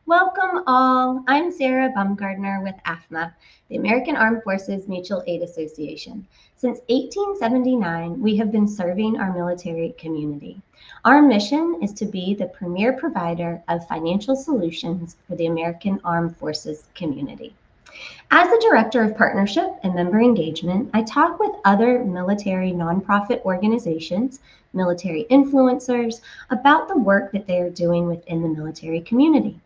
Welcome all. I'm Sarah Bumgardner with AAFMAA, the American Armed Forces Mutual Aid Association. Since 1879, we have been serving our military community. Our mission is to be the premier provider of financial solutions for the American Armed Forces community. As the Director of Partnership and Member Engagement, I talk with other military nonprofit organizations, military influencers, about the work that they are doing within the military community.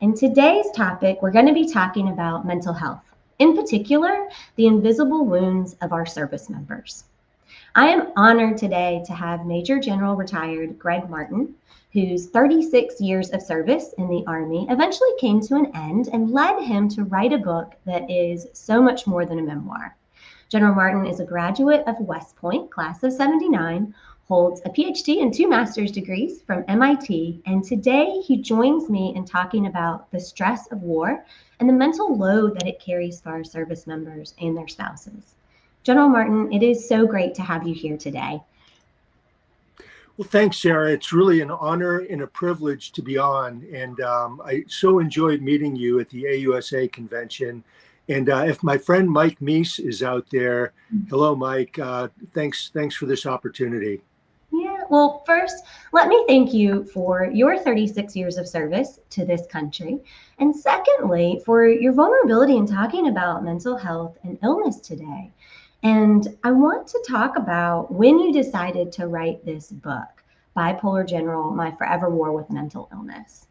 In today's topic, we're going to be talking about mental health, in particular, the invisible wounds of our service members. I am honored today to have Major General retired Gregg Martin, whose 36 years of service in the Army eventually came to an end and led him to write a book that is so much more than a memoir. General Martin is a graduate of West Point, class of 79, holds a PhD and 2 master's degrees from MIT, and today he joins me in talking about the stress of war and the mental load that it carries for our service members and their spouses. General Martin, it is so great to have you here today. Well, thanks, Sarah. It's really an honor and a privilege to be on, and I so enjoyed meeting you at the AUSA convention. And if my friend Mike Meese is out there, hello, Mike. Thanks for this opportunity. Yeah, well, first, let me thank you for your 36 years of service to this country. And secondly, for your vulnerability in talking about mental health and illness today. And I want to talk about when you decided to write this book, Bipolar General, My Forever War with Mental Illness.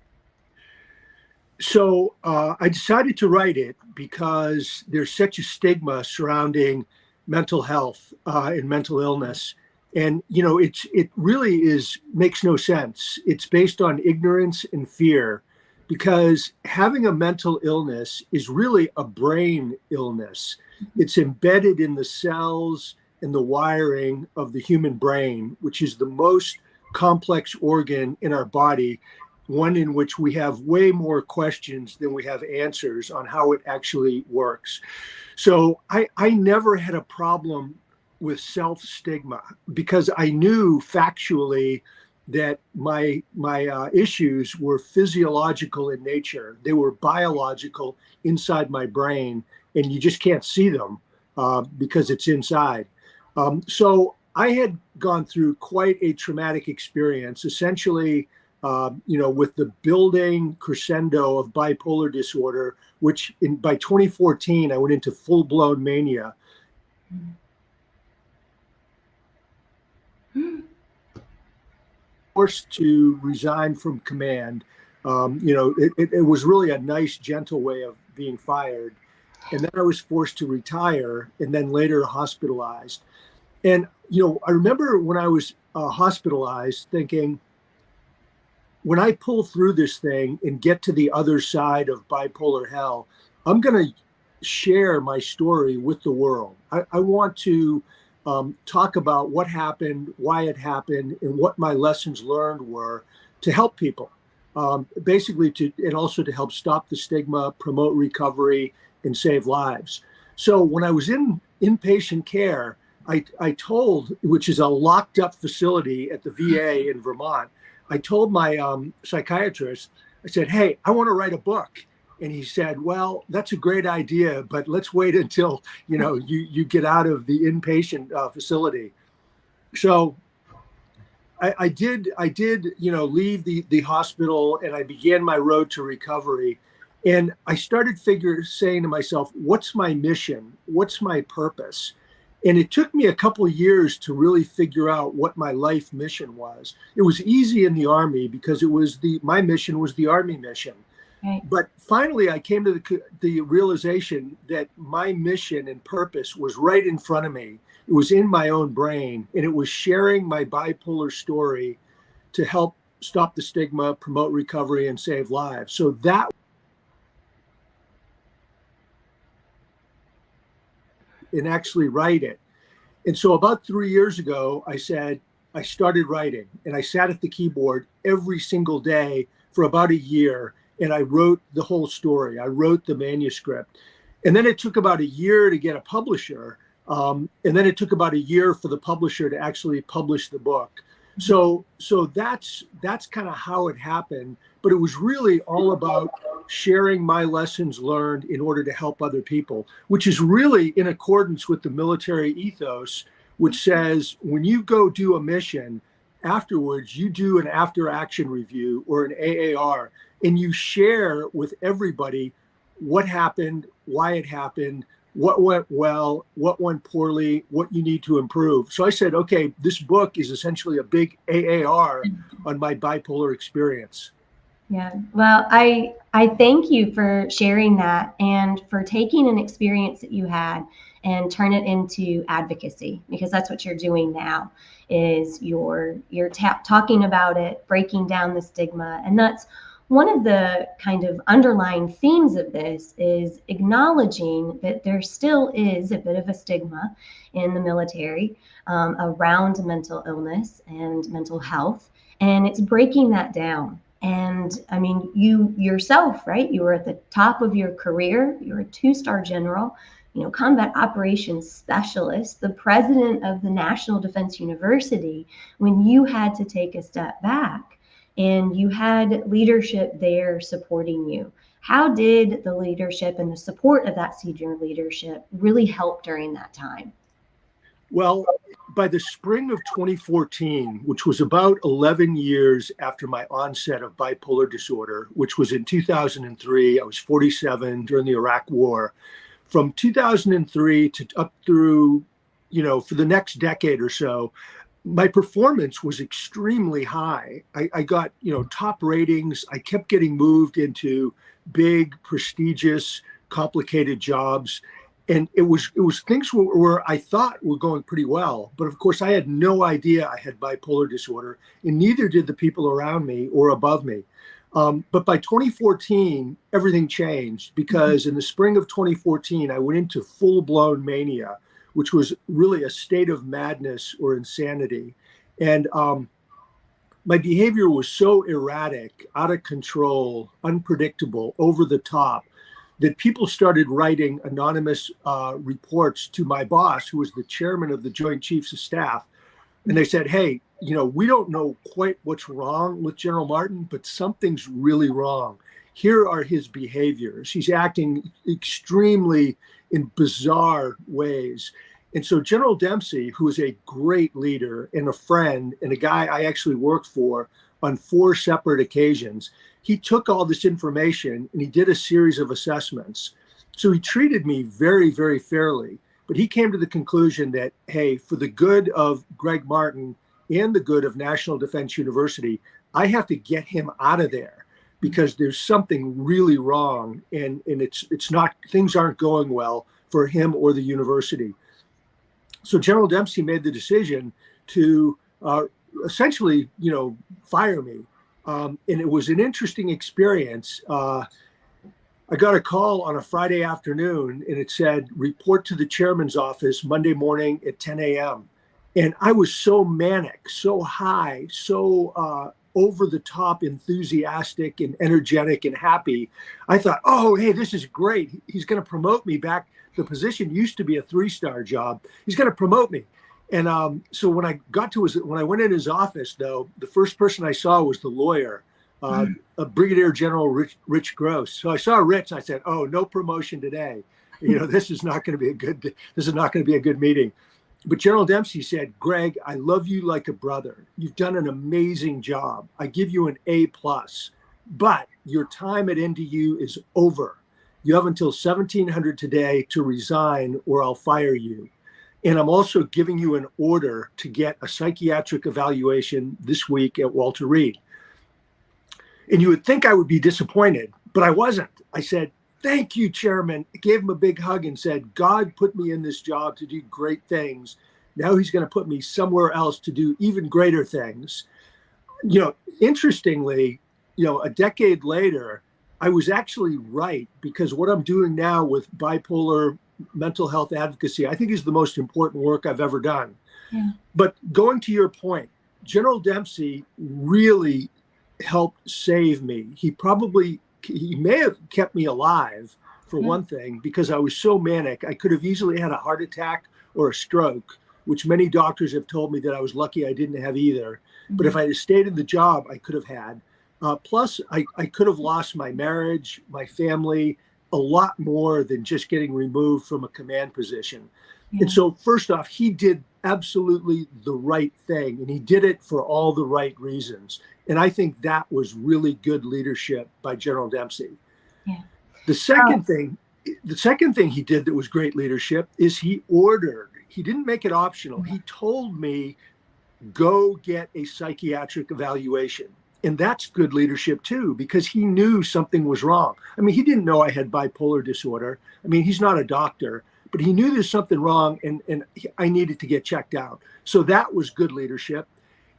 So I decided to write it because there's such a stigma surrounding mental health and mental illness. And, you know, it really makes no sense. It's based on ignorance and fear, because having a mental illness is really a brain illness. It's embedded in the cells and the wiring of the human brain, which is the most complex organ in our body, one in which we have way more questions than we have answers on how it actually works. So I never had a problem with self-stigma, because I knew factually that my issues were physiological in nature. They were biological inside my brain, and you just can't see them because it's inside. So I had gone through quite a traumatic experience, essentially, with the building crescendo of bipolar disorder, which by 2014, I went into full-blown mania. Forced to resign from command. It was really a nice, gentle way of being fired. And then I was forced to retire, and then later hospitalized. And, I remember when I was hospitalized thinking, when I pull through this thing and get to the other side of bipolar hell, I'm going to share my story with the world. I want to talk about what happened, why it happened, and what my lessons learned were to help people, and also to help stop the stigma, promote recovery, and save lives. So when I was in inpatient care, I told, which is a locked up facility at the VA in Vermont, I told my psychiatrist, I said, hey, I want to write a book. And he said, well, that's a great idea, but let's wait until, you get out of the inpatient facility. So I did, leave the hospital, and I began my road to recovery. And I started saying to myself, what's my mission? What's my purpose? And it took me a couple of years to really figure out what my life mission was. It was easy in the Army because my mission was the Army mission. Right. But finally, I came to the realization that my mission and purpose was right in front of me. It was in my own brain, and it was sharing my bipolar story to help stop the stigma, promote recovery, and save lives. So that, and actually write it. And so about 3 years ago, I started writing, and I sat at the keyboard every single day for about a year. And I wrote the whole story. I wrote the manuscript. And then it took about a year to get a publisher. And then it took about a year for the publisher to actually publish the book. So that's kind of how it happened. But it was really all about sharing my lessons learned in order to help other people, which is really in accordance with the military ethos, which says when you go do a mission, afterwards you do an after action review or an AAR, and you share with everybody what happened, why it happened, what went well, what went poorly, what you need to improve. So I said, okay, this book is essentially a big AAR on my bipolar experience. Yeah. Well, I thank you for sharing that and for taking an experience that you had and turn it into advocacy, because that's what you're doing now is you're talking about it, breaking down the stigma. And that's one of the kind of underlying themes of this is acknowledging that there still is a bit of a stigma in the military around mental illness and mental health. And it's breaking that down. And I mean, you yourself, right? You were at the top of your career. You were a 2-star general, combat operations specialist, the president of the National Defense University, when you had to take a step back and you had leadership there supporting you. How did the leadership and the support of that senior leadership really help during that time? Well, by the spring of 2014, which was about 11 years after my onset of bipolar disorder, which was in 2003, I was 47 during the Iraq War. From 2003 to up through, for the next decade or so, my performance was extremely high. I got, top ratings. I kept getting moved into big, prestigious, complicated jobs. And it was things where I thought were going pretty well. But of course, I had no idea I had bipolar disorder, and neither did the people around me or above me. But by 2014, everything changed because in the spring of 2014, I went into full-blown mania, which was really a state of madness or insanity. And my behavior was so erratic, out of control, unpredictable, over the top, that people started writing anonymous reports to my boss, who was the chairman of the Joint Chiefs of Staff. And they said, hey, we don't know quite what's wrong with General Martin, but something's really wrong. Here are his behaviors. He's acting extremely in bizarre ways. And so General Dempsey, who is a great leader and a friend and a guy I actually worked for on 4 separate occasions, he took all this information and he did a series of assessments. So he treated me very, very fairly. But he came to the conclusion that, hey, for the good of Gregg Martin and the good of National Defense University, I have to get him out of there because there's something really wrong, and it's not, things aren't going well for him or the university. So General Dempsey made the decision to essentially, fire me. And it was an interesting experience. I got a call on a Friday afternoon and it said, report to the chairman's office Monday morning at 10 a.m. And I was so manic, so high, so over the top enthusiastic and energetic and happy. I thought, oh, hey, this is great. He's going to promote me back. The position used to be a 3-star job. He's going to promote me. And so when I went in his office, though, the first person I saw was the lawyer, Brigadier General Rich Gross. So I saw Rich. I said, "Oh, no promotion today. This is not going to be a good meeting." But General Dempsey said, "Gregg, I love you like a brother. You've done an amazing job. I give you an A+, but your time at NDU is over. You have until 1700 today to resign, or I'll fire you. And I'm also giving you an order to get a psychiatric evaluation this week at Walter Reed." And you would think I would be disappointed, but I wasn't. I said, "Thank you, Chairman." I gave him a big hug and said, "God put me in this job to do great things. Now he's going to put me somewhere else to do even greater things." Interestingly, a decade later, I was actually right, because what I'm doing now with bipolar mental health advocacy, I think, is the most important work I've ever done. Yeah. But going to your point, General Dempsey really helped save me. He may have kept me alive, for one thing, because I was so manic. I could have easily had a heart attack or a stroke. which many doctors have told me that I was lucky I didn't have either. But if Mhm. I had stayed in the job, I could have had. Plus, I could have lost my marriage, my family, a lot more than just getting removed from a command position. And Yeah. so, first off, he did absolutely the right thing, and he did it for all the right reasons. And I think that was really good leadership by General Dempsey. Yeah. The Oh, second thing, the second thing he did that was great leadership is he ordered. He didn't make it optional. He told me, go get a psychiatric evaluation. And that's good leadership too, because he knew something was wrong. I mean, he didn't know I had bipolar disorder. I mean, he's not a doctor, but he knew there's something wrong, and I needed to get checked out. So that was good leadership.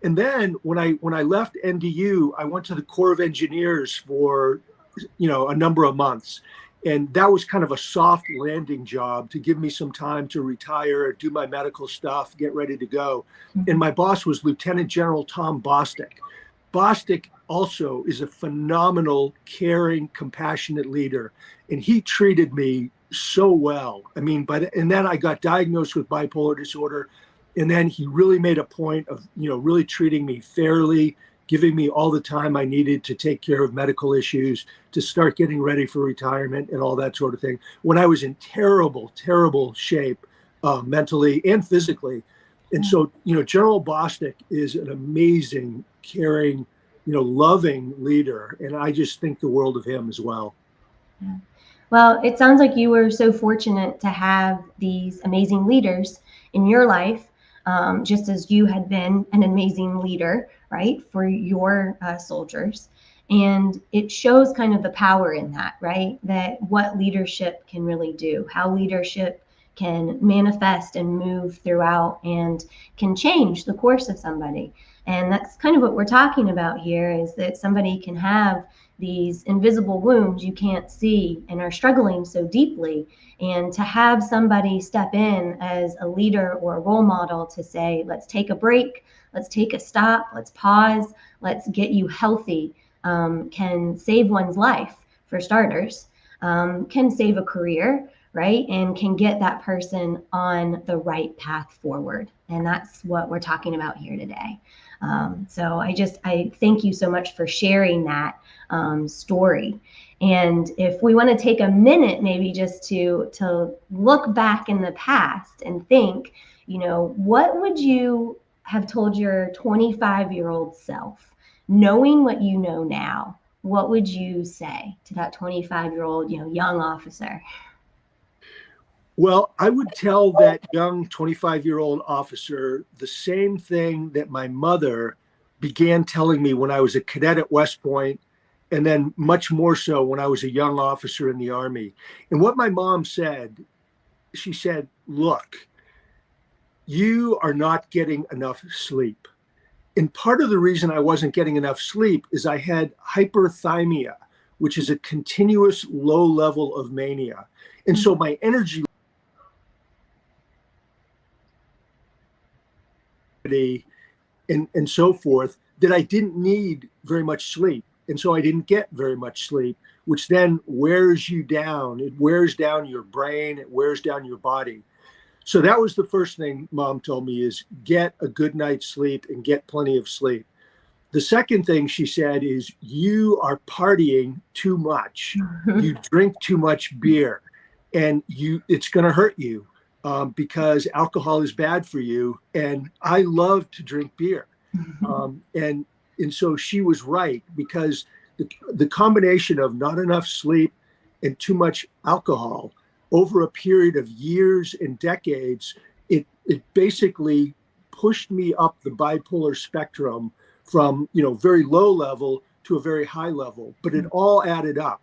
And then when I left NDU, I went to the Corps of Engineers for a number of months. And that was kind of a soft landing job to give me some time to retire, do my medical stuff, get ready to go. And mhm. my boss was Lieutenant General Tom Bostic. Bostic also is a phenomenal, caring, compassionate leader. And he treated me so well. I mean, and then I got diagnosed with bipolar disorder. And then he really made a point of, really treating me fairly, giving me all the time I needed to take care of medical issues, to start getting ready for retirement and all that sort of thing. When I was in terrible, terrible shape, mentally and physically. And Yeah. so, General Bostic is an amazing, caring, loving leader. And I just think the world of him as well. Yeah. Well, it sounds like you were so fortunate to have these amazing leaders in your life, just as you had been an amazing leader, right, for your soldiers. And it shows kind of the power in that, right? That what leadership can really do, how leadership can manifest and move throughout and can change the course of somebody. And that's kind of what we're talking about here, is that somebody can have these invisible wounds you can't see and are struggling so deeply. And to have somebody step in as a leader or a role model to say, let's take a break, let's take a stop, let's pause, let's get you healthy, can save one's life, for starters, can save a career, right? And can get that person on the right path forward. And that's what we're talking about here today. So I thank you so much for sharing that story. And if we want to take a minute, maybe just to look back in the past and think, what would you have told your 25-year-old self, knowing what you know now? What would you say to that 25-year-old, young officer? Well, I would tell that young 25-year-old officer the same thing that my mother began telling me when I was a cadet at West Point, and then much more so when I was a young officer in the Army. And what my mom said, she said, look, you are not getting enough sleep. And part of the reason I wasn't getting enough sleep is I had hyperthymia, which is a continuous low level of mania. And so my energy and so forth, that I didn't need very much sleep. And so I didn't get very much sleep, which then wears you down. It wears down your brain, it wears down your body. So that was the first thing mom told me, is get a good night's sleep and get plenty of sleep. The second thing she said is, you are partying too much. You drink too much beer, and it's going to hurt you, because alcohol is bad for you. And I love to drink beer. And so she was right, because the combination of not enough sleep and too much alcohol over a period of years and decades, it basically pushed me up the bipolar spectrum from very low level to a very high level, but it all added up.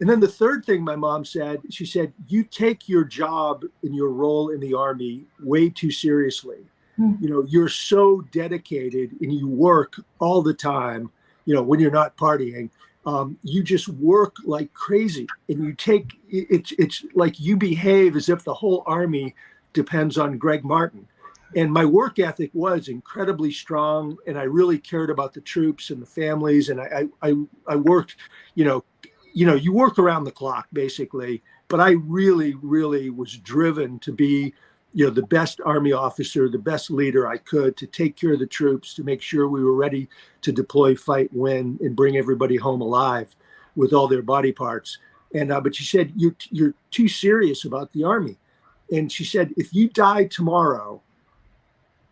And then the third thing my mom said, she said, you take your job and your role in the Army way too seriously. You're so dedicated and you work all the time, when you're not partying. You just work like crazy, and it's like you behave as if the whole Army depends on Greg Martin. And my work ethic was incredibly strong, and I really cared about the troops and the families. And I worked, you work around the clock basically, but I really, really was driven to be the best Army officer, the best leader I could to take care of the troops, to make sure we were ready to deploy, fight, win, and bring everybody home alive with all their body parts. And but she said, you're too serious about the Army. And she said, if you die tomorrow,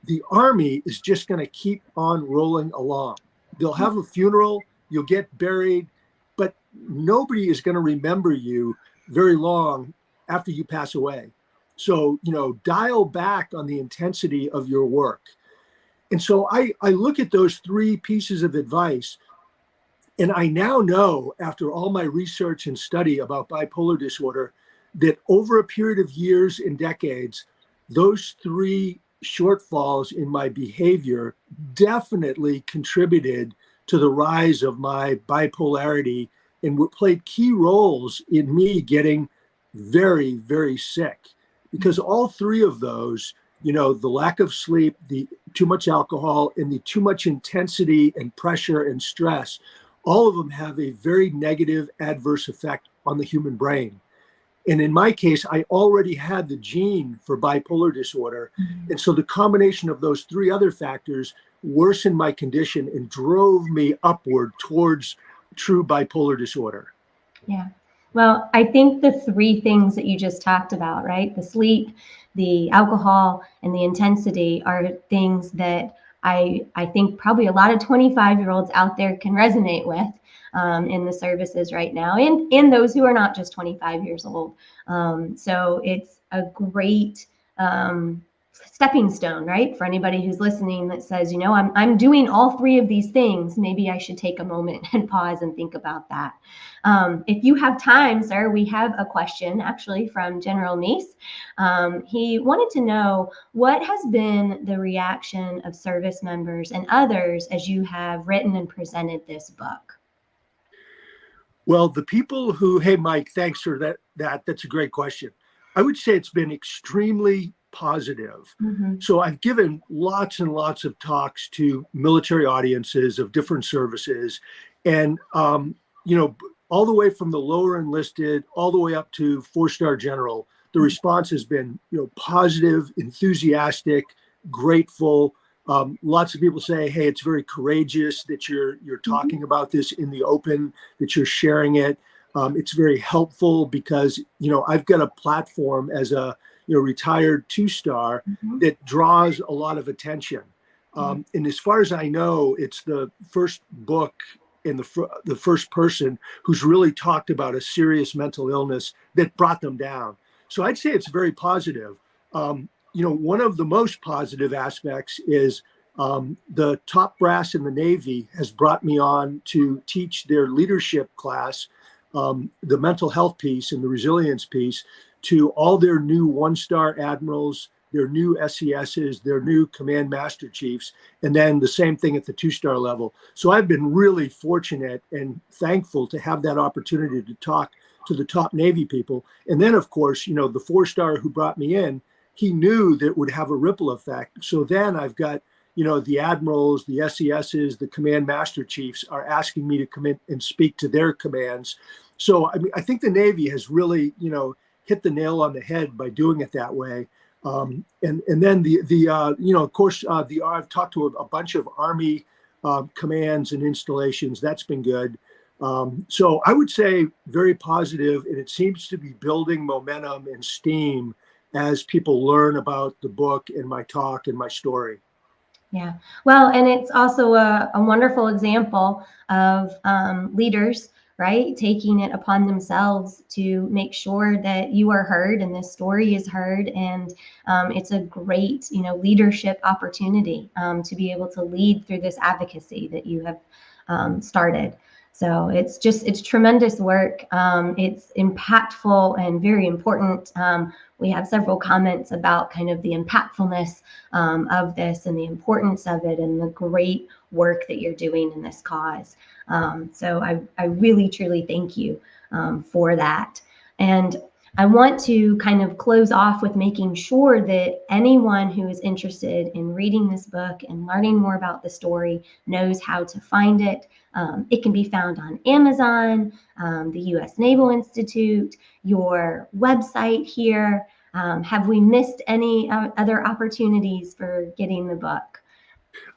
the Army is just going to keep on rolling along. They'll have a funeral, you'll get buried, but nobody is going to remember you very long after you pass away. So, dial back on the intensity of your work. And so I look at those three pieces of advice, and I now know, after all my research and study about bipolar disorder, that over a period of years and decades, those three shortfalls in my behavior definitely contributed to the rise of my bipolarity and played key roles in me getting very, very sick. Because all three of those, the lack of sleep, the too much alcohol, and the too much intensity and pressure and stress, all of them have a very negative adverse effect on the human brain. And in my case, I already had the gene for bipolar disorder. Mm-hmm. And so the combination of those three other factors worsened my condition and drove me upward towards true bipolar disorder. Yeah. Well, I think the three things that you just talked about, right? The sleep, the alcohol, and the intensity are things that I think probably a lot of 25-year-olds out there can resonate with in the services right now, and those who are not just 25 years old. So it's a great stepping stone, right? For anybody who's listening that says, I'm doing all three of these things. Maybe I should take a moment and pause and think about that. If you have time, sir, we have a question actually from General Meese. He wanted to know, what has been the reaction of service members and others as you have written and presented this book? Well, the people who, hey, Mike, thanks for that. That's a great question. I would say it's been extremely positive. Mm-hmm. So I've given lots and lots of talks to military audiences of different services, and all the way from the lower enlisted all the way up to 4-star general, the response has been positive, enthusiastic, grateful. Lots of people say, hey, it's very courageous that you're talking about this in the open, that you're sharing it. It's very helpful because I've got a platform as a retired 2-star that draws a lot of attention. And as far as I know, it's the first book and the first person who's really talked about a serious mental illness that brought them down. So I'd say it's very positive. One of the most positive aspects is the top brass in the Navy has brought me on to teach their leadership class, the mental health piece and the resilience piece, to all their new 1-star admirals, their new SESs, their new command master chiefs, and then the same thing at the 2-star level. So I've been really fortunate and thankful to have that opportunity to talk to the top Navy people. And then, of course, the 4-star who brought me in, he knew that it would have a ripple effect. So then I've got, the admirals, the SESs, the command master chiefs are asking me to come in and speak to their commands. So, I think the Navy has really, hit the nail on the head by doing it that way. And then of course, I've talked to a bunch of Army commands and installations. That's been good. So I would say very positive, and it seems to be building momentum and steam as people learn about the book and my talk and my story. Yeah, well, and it's also a wonderful example of leaders, right, taking it upon themselves to make sure that you are heard and this story is heard. And it's a great, leadership opportunity to be able to lead through this advocacy that you have started. So it's tremendous work. It's impactful and very important. We have several comments about kind of the impactfulness of this and the importance of it and the great work that you're doing in this cause. So I really, truly thank you for that. And I want to kind of close off with making sure that anyone who is interested in reading this book and learning more about the story knows how to find it. It can be found on Amazon, the U.S. Naval Institute, your website here. Have we missed any other opportunities for getting the book?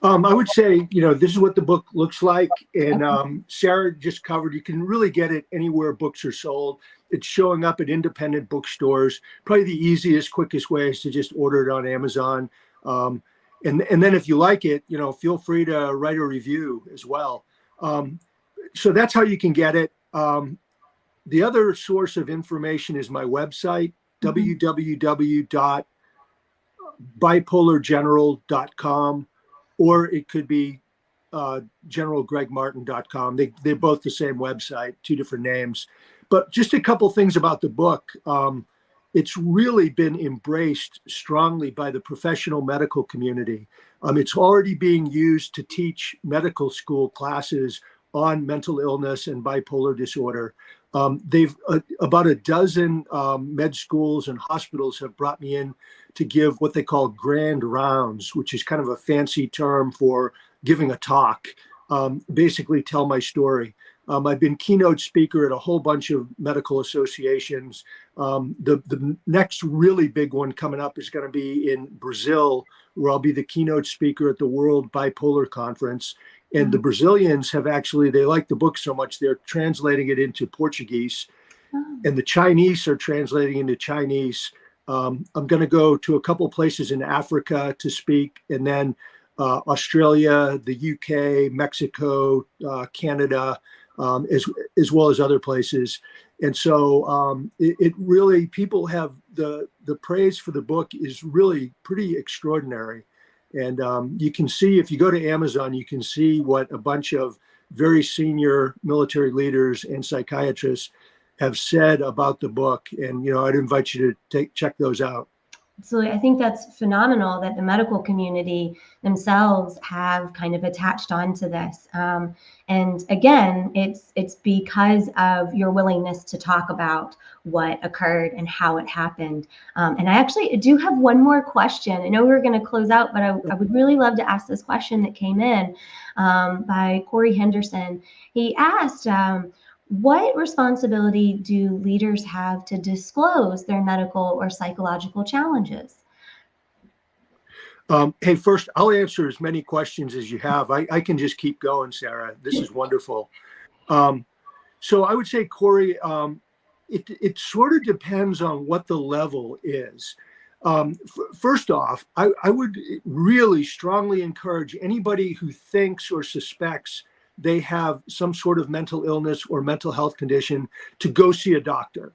I would say, this is what the book looks like. And Sarah just covered, you can really get it anywhere books are sold. It's showing up at independent bookstores. Probably the easiest, quickest way is to just order it on Amazon. And then if you like it, feel free to write a review as well. So that's how you can get it. The other source of information is my website, www.bipolargeneral.com, or it could be generalgregmartin.com. They're both the same website, two different names. But just a couple things about the book. It's really been embraced strongly by the professional medical community. It's already being used to teach medical school classes on mental illness and bipolar disorder. They've about a dozen med schools and hospitals have brought me in to give what they call grand rounds, which is kind of a fancy term for giving a talk, basically tell my story. I've been keynote speaker at a whole bunch of medical associations. The next really big one coming up is going to be in Brazil, where I'll be the keynote speaker at the World Bipolar Conference. And the Brazilians have actually, they like the book so much, they're translating it into Portuguese. And the Chinese are translating into Chinese. I'm going to go to a couple places in Africa to speak, and then Australia, the UK, Mexico, Canada, as well as other places. And so it really, people have the praise for the book is really pretty extraordinary. And you can see, if you go to Amazon, you can see what a bunch of very senior military leaders and psychiatrists have said about the book. And, I'd invite you to check those out. Absolutely. I think that's phenomenal that the medical community themselves have kind of attached onto this. And again, it's because of your willingness to talk about what occurred and how it happened. And I actually do have one more question. I know we're going to close out, but I would really love to ask this question that came in by Corey Henderson. He asked, what responsibility do leaders have to disclose their medical or psychological challenges? Hey, first, I'll answer as many questions as you have. I can just keep going, Sarah. This is wonderful. So I would say, Corey, it sort of depends on what the level is. First off, I would really strongly encourage anybody who thinks or suspects they have some sort of mental illness or mental health condition to go see a doctor.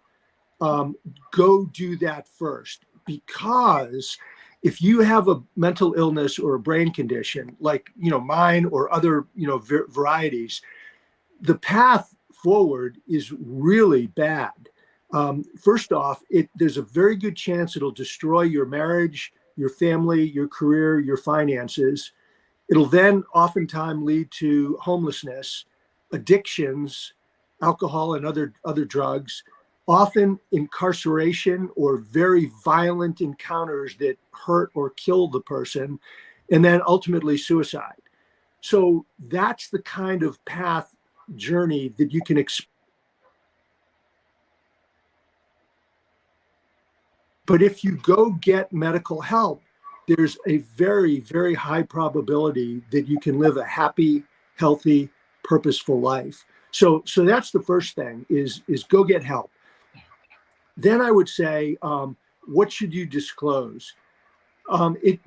Go do that first, because if you have a mental illness or a brain condition like mine or other varieties, the path forward is really bad. First off, there's a very good chance it'll destroy your marriage, your family, your career, your finances. It'll then oftentimes lead to homelessness, addictions, alcohol and other drugs, often incarceration or very violent encounters that hurt or kill the person, and then ultimately suicide. So that's the kind of path journey that you can expect. But if you go get medical help, there's a very, very high probability that you can live a happy, healthy, purposeful life. So that's the first thing is go get help. Then I would say, what should you disclose?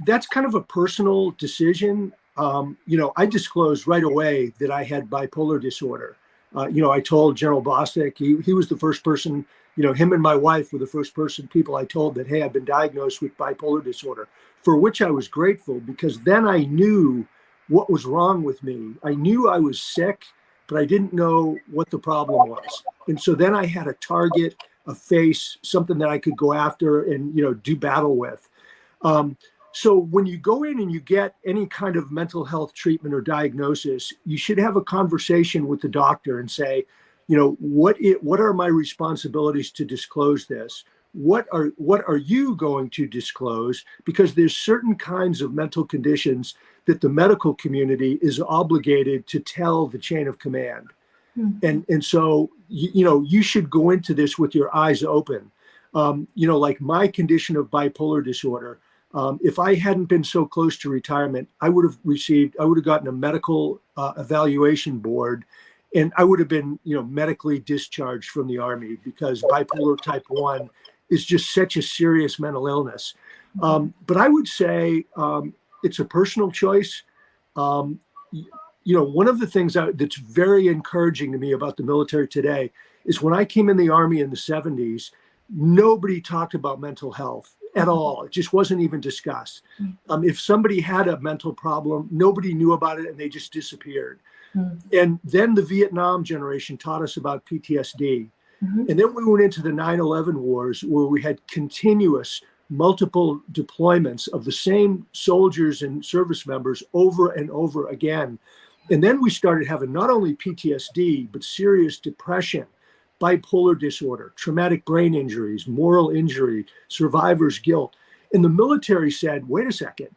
That's kind of a personal decision. I disclosed right away that I had bipolar disorder. I told General Bostic, he was the first person, him and my wife were the first people I told that, hey, I've been diagnosed with bipolar disorder, for which I was grateful, because then I knew what was wrong with me. I knew I was sick, but I didn't know what the problem was. And so then I had a target, a face, something that I could go after and, do battle with. So when you go in and you get any kind of mental health treatment or diagnosis, you should have a conversation with the doctor and say, what are my responsibilities to disclose this? What are you going to disclose? Because there's certain kinds of mental conditions that the medical community is obligated to tell the chain of command. And so, you should go into this with your eyes open. Like my condition of bipolar disorder, if I hadn't been so close to retirement, I would have gotten a medical evaluation board, and I would have been, medically discharged from the Army, because bipolar type 1 is just such a serious mental illness. But I would say it's a personal choice. Um, One of the things that's very encouraging to me about the military today is when I came in the Army in the 70s, nobody talked about mental health at all. It just wasn't even discussed. If somebody had a mental problem, nobody knew about it and they just disappeared. And then the Vietnam generation taught us about PTSD. And then we went into the 9/11 wars, where we had continuous multiple deployments of the same soldiers and service members over and over again. And then we started having not only PTSD, but serious depression, bipolar disorder, traumatic brain injuries, moral injury, survivor's guilt. And the military said, wait a second,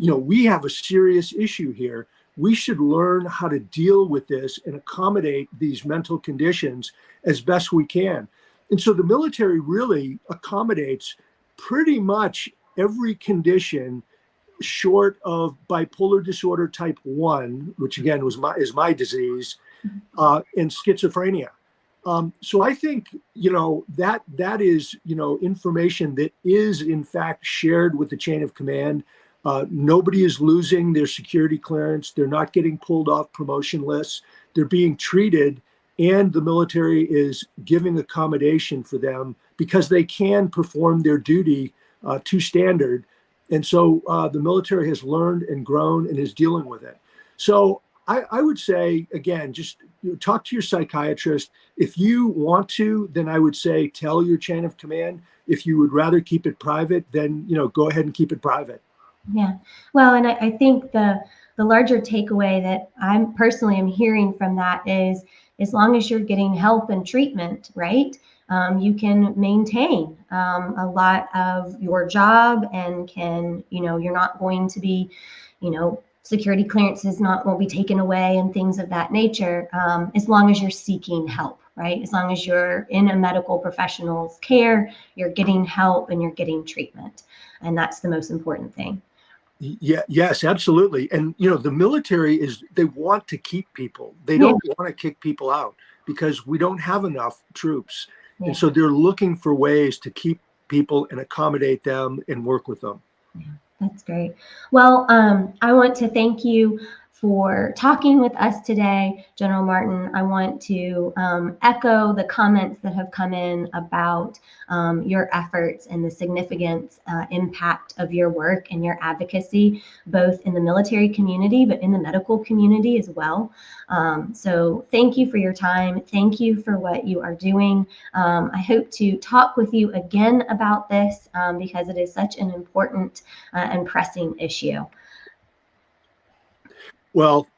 we have a serious issue here. We should learn how to deal with this and accommodate these mental conditions as best we can. And so the military really accommodates pretty much every condition short of bipolar disorder type 1, which again is my disease, and schizophrenia. So I think, that is, information that is in fact shared with the chain of command. Nobody is losing their security clearance. They're not getting pulled off promotion lists. They're being treated, and the military is giving accommodation for them because they can perform their duty to standard. And so the military has learned and grown and is dealing with it. So I would say, again, just talk to your psychiatrist. If you want to, then I would say tell your chain of command. If you would rather keep it private, then go ahead and keep it private. Yeah. Well, and I think the larger takeaway that I'm personally am hearing from that is, as long as you're getting help and treatment, right, you can maintain a lot of your job, and you're not going to be, security clearances won't be taken away and things of that nature, as long as you're seeking help, right? As long as you're in a medical professional's care, you're getting help and you're getting treatment. And that's the most important thing. Yeah, yes, absolutely. And, the military they want to keep people. They don't want to kick people out because we don't have enough troops. Yeah. And so they're looking for ways to keep people and accommodate them and work with them. Yeah, that's great. Well, I want to thank you for talking with us today, General Martin. I want to echo the comments that have come in about your efforts and the significant impact of your work and your advocacy, both in the military community, but in the medical community as well. So thank you for your time. Thank you for what you are doing. I hope to talk with you again about this because it is such an important and pressing issue. Well,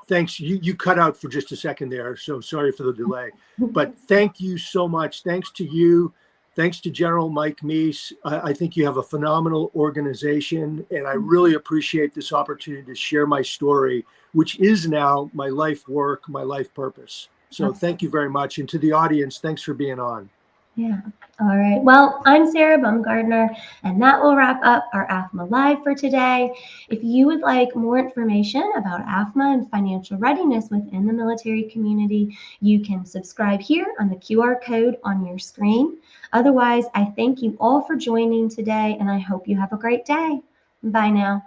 thanks. You cut out for just a second there, so sorry for the delay. But thank you so much. Thanks to you. Thanks to General Mike Meese. I think you have a phenomenal organization, and I really appreciate this opportunity to share my story, which is now my life work, my life purpose. So thank you very much. And to the audience, thanks for being on. Yeah. All right. Well, I'm Sarah Bumgardner, and that will wrap up our AAFMAA Live for today. If you would like more information about AAFMAA and financial readiness within the military community, you can subscribe here on the QR code on your screen. Otherwise, I thank you all for joining today, and I hope you have a great day. Bye now.